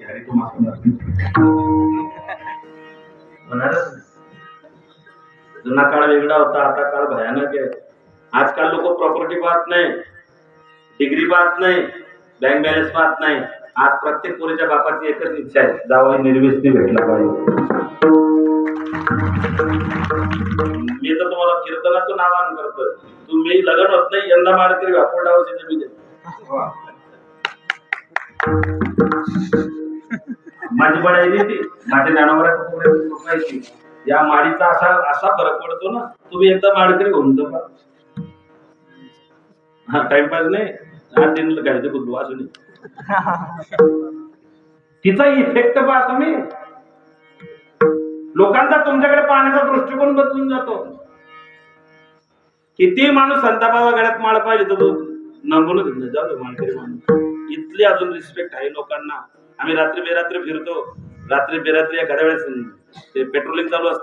अरे तो होणारच नाही. जुना काळ वेगळा होता, आता काळ भयानक आहे. आजकाल लोक प्रॉपर्टी पाहत नाही, डिग्री पाहत नाही, बँक बॅलन्स पाहत नाही. आज प्रत्येक पोरीच्या बापाची एकच इच्छा आहे, जावई निर्व्यसनी भेटला पाहिजे. मी तर तुम्हाला कीर्तनाचं नावान करतोय, तुम्ही लग्न होत नाही यंदा माळकरी वापरडावरची जमीन आहे. माझी बळायली ती माझ्या ज्ञानावराची या माडीचा असा असा फरक पडतो ना. तुम्ही एकदा माळकरी होऊन जा. हा टाइमपास नाही, आठ दिन काय बुद्धू असू नये. तिचा इफेक्ट पहा तुम्ही. लोकांचा तुमच्याकडे पाहण्याचा दृष्टिकोन बदलून जातो. किती माणूस संतापावा गळ्यात माळ पाहिजे तर तो नंबूनच जातो माळकरी माणूस. इथली अजून रिस्पेक्ट आहे लोकांना. आम्ही रात्री बेरात्री फिरतो, रात्री बेरात्री एखाद्या वेळेस ते पेट्रोलिंग चालू असते.